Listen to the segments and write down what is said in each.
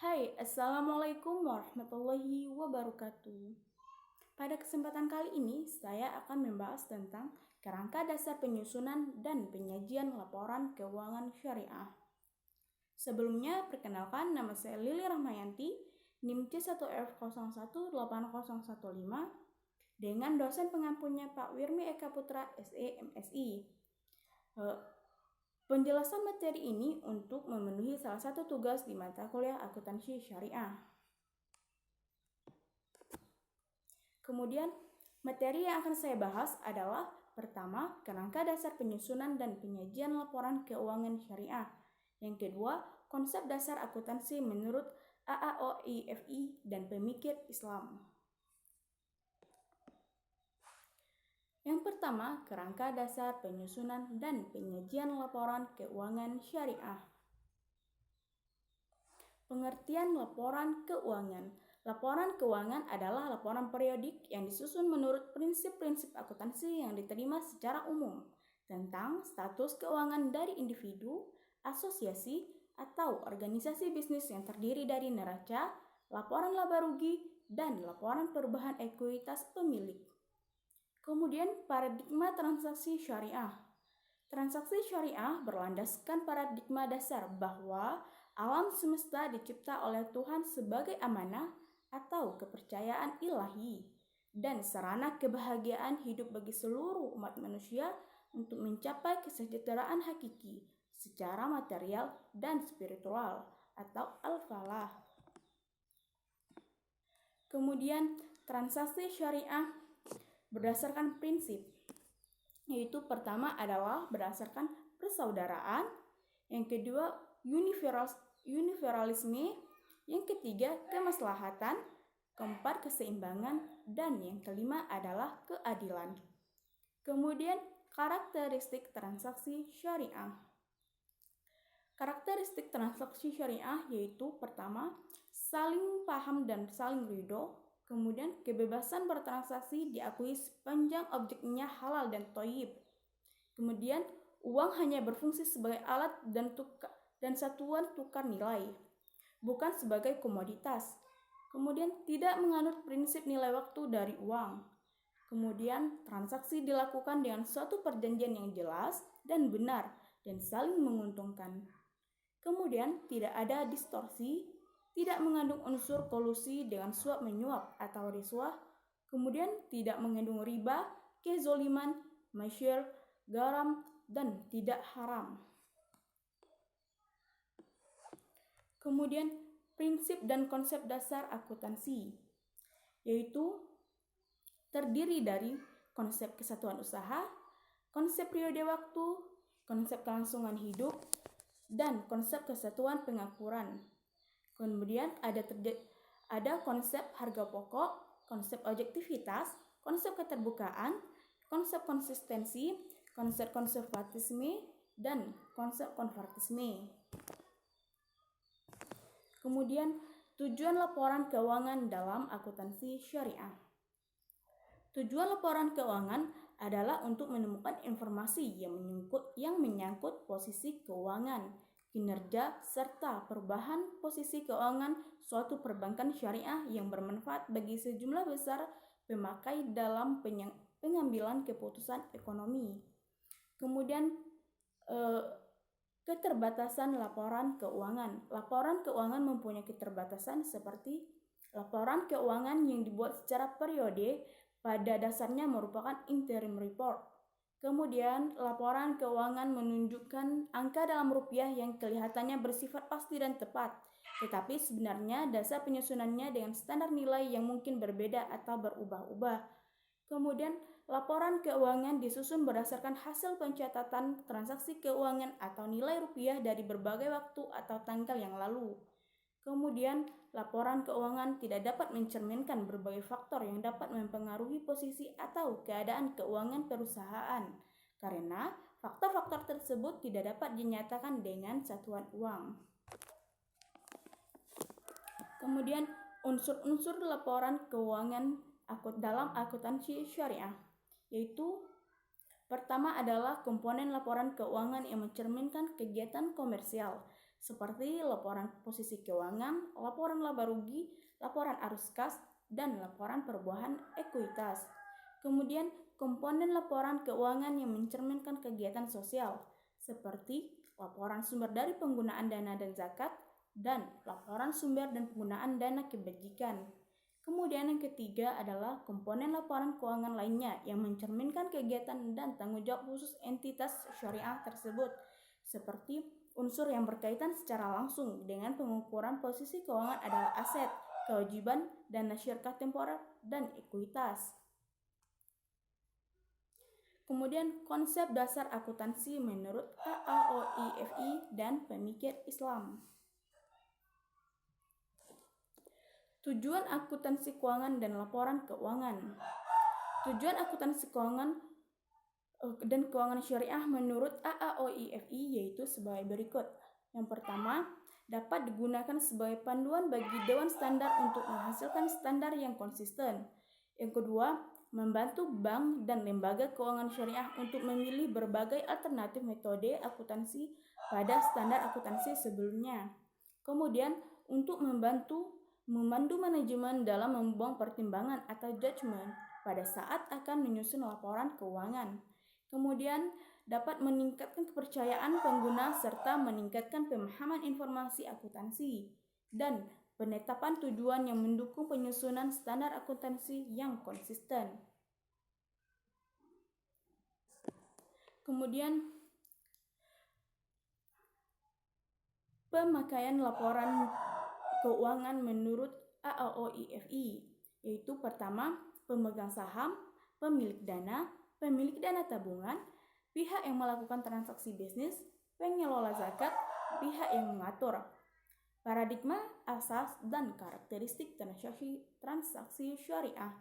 Hai, Assalamualaikum warahmatullahi wabarakatuh. Pada kesempatan kali ini, saya akan membahas tentang kerangka dasar penyusunan dan penyajian laporan keuangan syariah. Sebelumnya, perkenalkan nama saya Lili Rahmayanti, NIM C1F018015, dengan dosen pengampunnya Pak Wirmi Eka Putra, SE, MSI. Penjelasan materi ini untuk memenuhi salah satu tugas di mata kuliah akuntansi syariah. Kemudian, materi yang akan saya bahas adalah pertama, kerangka dasar penyusunan dan penyajian laporan keuangan syariah. Yang kedua, konsep dasar akuntansi menurut AAOIFI dan pemikir Islam. Yang pertama, kerangka dasar penyusunan dan penyajian laporan keuangan syariah. Pengertian laporan keuangan. Laporan keuangan adalah laporan periodik yang disusun menurut prinsip-prinsip akuntansi yang diterima secara umum tentang status keuangan dari individu, asosiasi, atau organisasi bisnis yang terdiri dari neraca, laporan laba rugi, dan laporan perubahan ekuitas pemilik. Kemudian, paradigma transaksi syariah. Transaksi syariah berlandaskan paradigma dasar bahwa alam semesta dicipta oleh Tuhan sebagai amanah atau kepercayaan ilahi dan sarana kebahagiaan hidup bagi seluruh umat manusia untuk mencapai kesejahteraan hakiki secara material dan spiritual atau al-falah. Kemudian, transaksi syariah berdasarkan prinsip, yaitu pertama adalah berdasarkan persaudaraan, yang kedua universalisme, yang ketiga kemaslahatan, keempat keseimbangan, dan yang kelima adalah keadilan. Kemudian karakteristik transaksi syariah. Karakteristik transaksi syariah yaitu pertama, saling paham dan saling ridho. Kemudian kebebasan bertransaksi diakui sepanjang objeknya halal dan thayyib. Kemudian uang hanya berfungsi sebagai alat dan satuan tukar nilai, bukan sebagai komoditas. Kemudian tidak menganut prinsip nilai waktu dari uang. Kemudian transaksi dilakukan dengan suatu perjanjian yang jelas dan benar dan saling menguntungkan. Kemudian tidak ada distorsi, tidak mengandung unsur kolusi dengan suap menyuap atau riswah, kemudian tidak mengandung riba, kezoliman, masyir, garam, dan tidak haram. Kemudian prinsip dan konsep dasar akuntansi, yaitu terdiri dari konsep kesatuan usaha, konsep periode waktu, konsep kelangsungan hidup, dan konsep kesatuan pengakuran. Kemudian ada konsep harga pokok, konsep objektivitas, konsep keterbukaan, konsep konsistensi, konsep konservatisme, dan konsep konformisme. Kemudian tujuan laporan keuangan dalam akuntansi syariah. Tujuan laporan keuangan adalah untuk menemukan informasi yang menyangkut posisi keuangan, kinerja, serta perubahan posisi keuangan suatu perbankan syariah yang bermanfaat bagi sejumlah besar pemakai dalam pengambilan keputusan ekonomi. Kemudian keterbatasan laporan keuangan. Laporan keuangan mempunyai keterbatasan seperti laporan keuangan yang dibuat secara periode pada dasarnya merupakan interim report. Kemudian, laporan keuangan menunjukkan angka dalam rupiah yang kelihatannya bersifat pasti dan tepat, tetapi sebenarnya dasar penyusunannya dengan standar nilai yang mungkin berbeda atau berubah-ubah. Kemudian, laporan keuangan disusun berdasarkan hasil pencatatan transaksi keuangan atau nilai rupiah dari berbagai waktu atau tanggal yang lalu. Kemudian, laporan keuangan tidak dapat mencerminkan berbagai faktor yang dapat mempengaruhi posisi atau keadaan keuangan perusahaan, karena faktor-faktor tersebut tidak dapat dinyatakan dengan satuan uang. Kemudian, unsur-unsur laporan keuangan dalam akuntansi syariah, yaitu pertama adalah komponen laporan keuangan yang mencerminkan kegiatan komersial, seperti laporan posisi keuangan, laporan laba rugi, laporan arus kas, dan laporan perubahan ekuitas. Kemudian, komponen laporan keuangan yang mencerminkan kegiatan sosial, seperti laporan sumber dari penggunaan dana dan zakat, dan laporan sumber dan penggunaan dana kebajikan. Kemudian yang ketiga adalah komponen laporan keuangan lainnya yang mencerminkan kegiatan dan tanggung jawab khusus entitas syariah tersebut, seperti unsur yang berkaitan secara langsung dengan pengukuran posisi keuangan adalah aset, kewajiban, dana syariah temporer, dan ekuitas. Kemudian konsep dasar akuntansi menurut AAOIFI dan pemikir Islam. Tujuan akuntansi keuangan dan laporan keuangan. Tujuan akuntansi keuangan dan keuangan syariah menurut AAOIFI yaitu sebagai berikut. Yang pertama, dapat digunakan sebagai panduan bagi Dewan Standar untuk menghasilkan standar yang konsisten. Yang kedua, membantu bank dan lembaga keuangan syariah untuk memilih berbagai alternatif metode akuntansi pada standar akuntansi sebelumnya. Kemudian, untuk memandu manajemen dalam membuang pertimbangan atau judgement pada saat akan menyusun laporan keuangan. Kemudian, dapat meningkatkan kepercayaan pengguna serta meningkatkan pemahaman informasi akuntansi dan penetapan tujuan yang mendukung penyusunan standar akuntansi yang konsisten. Kemudian, pemakaian laporan keuangan menurut AAOIFI, yaitu pertama, pemegang saham, pemilik dana tabungan, pihak yang melakukan transaksi bisnis, pengelola zakat, pihak yang mengatur. Paradigma, asas, dan karakteristik transaksi syariah.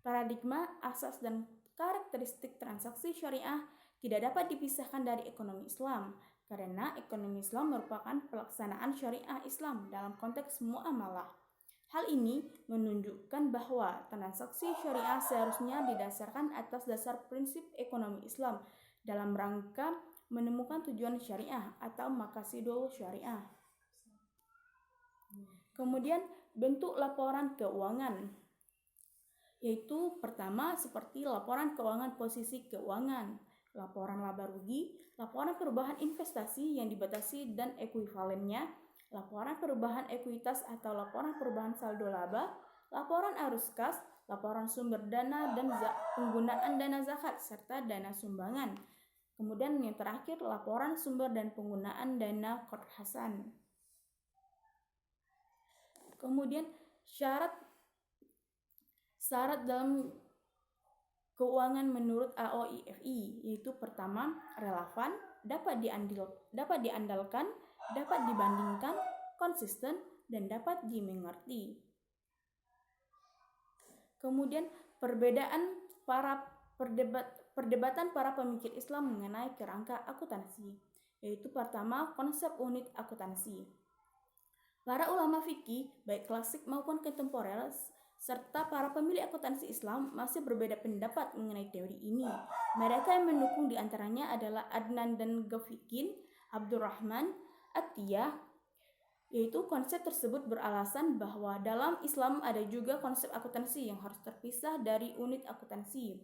Paradigma, asas, dan karakteristik transaksi syariah tidak dapat dipisahkan dari ekonomi Islam, karena ekonomi Islam merupakan pelaksanaan syariah Islam dalam konteks muamalah. Hal ini menunjukkan bahwa transaksi syariah seharusnya didasarkan atas dasar prinsip ekonomi Islam dalam rangka menemukan tujuan syariah atau maqasidul syariah. Kemudian bentuk laporan keuangan, yaitu pertama seperti laporan keuangan posisi keuangan, laporan laba rugi, laporan perubahan investasi yang dibatasi dan ekuivalennya, laporan perubahan ekuitas atau laporan perubahan saldo laba, laporan arus kas, laporan sumber dana dan penggunaan dana zakat serta dana sumbangan. Kemudian yang terakhir laporan sumber dan penggunaan dana qard hasan. Kemudian syarat dalam keuangan menurut AAOIFI yaitu pertama, relevan, dapat diandalkan, dapat dibandingkan, konsisten, dan dapat dimengerti. Kemudian perdebatan para pemikir Islam mengenai kerangka akuntansi, yaitu pertama, konsep unit akuntansi. Para ulama fikih, baik klasik maupun kontemporer, serta para pemilih akuntansi Islam masih berbeda pendapat mengenai teori ini. Mereka yang mendukung diantaranya adalah Adnan dan Ghafiqin, Abdurrahman, Atiyah, yaitu konsep tersebut beralasan bahwa dalam Islam ada juga konsep akuntansi yang harus terpisah dari unit akuntansi.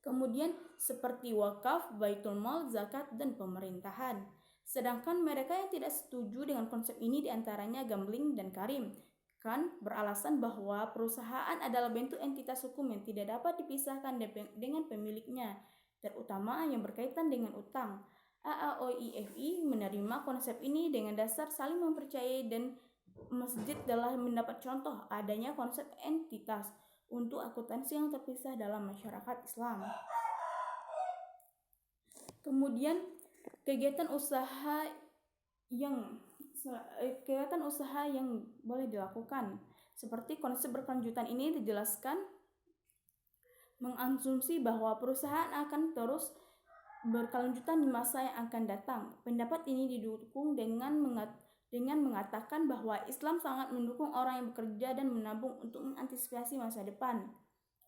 Kemudian seperti wakaf, baitul mal, zakat, dan pemerintahan. Sedangkan mereka yang tidak setuju dengan konsep ini diantaranya Gambling dan Karim, kan beralasan bahwa perusahaan adalah bentuk entitas hukum yang tidak dapat dipisahkan dengan pemiliknya, terutama yang berkaitan dengan utang. AAOIFI menerima konsep ini dengan dasar saling mempercayai dan masjid telah mendapat contoh adanya konsep entitas untuk akuntansi yang terpisah dalam masyarakat Islam. Kemudian kegiatan usaha yang boleh dilakukan. Seperti konsep berkelanjutan ini dijelaskan mengasumsi bahwa perusahaan akan terus berkelanjutan di masa yang akan datang. Pendapat ini didukung dengan mengatakan bahwa Islam sangat mendukung orang yang bekerja dan menabung untuk mengantisipasi masa depan.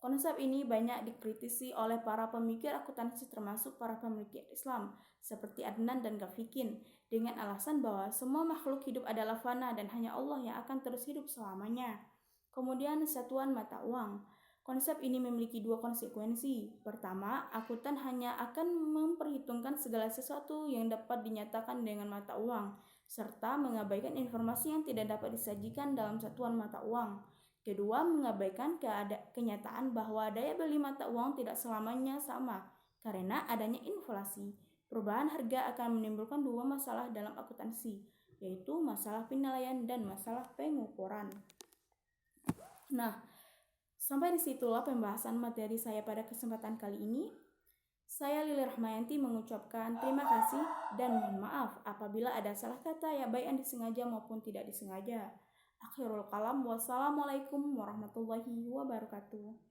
Konsep ini banyak dikritisi oleh para pemikir akuntansi termasuk para pemikir Islam, seperti Adnan dan Gafikin, dengan alasan bahwa semua makhluk hidup adalah fana dan hanya Allah yang akan terus hidup selamanya. Kemudian satuan mata uang. Konsep ini memiliki dua konsekuensi. Pertama, akuntan hanya akan memperhitungkan segala sesuatu yang dapat dinyatakan dengan mata uang, serta mengabaikan informasi yang tidak dapat disajikan dalam satuan mata uang. Kedua, mengabaikan kenyataan bahwa daya beli mata uang tidak selamanya sama karena adanya inflasi. Perubahan harga akan menimbulkan dua masalah dalam akuntansi, yaitu masalah penilaian dan masalah pengukuran. Nah, sampai disitulah pembahasan materi saya pada kesempatan kali ini. Saya Lili Rahmayanti mengucapkan terima kasih dan mohon maaf apabila ada salah kata ya baik yang disengaja maupun tidak disengaja. Akhirul kalam, wassalamualaikum warahmatullahi wabarakatuh.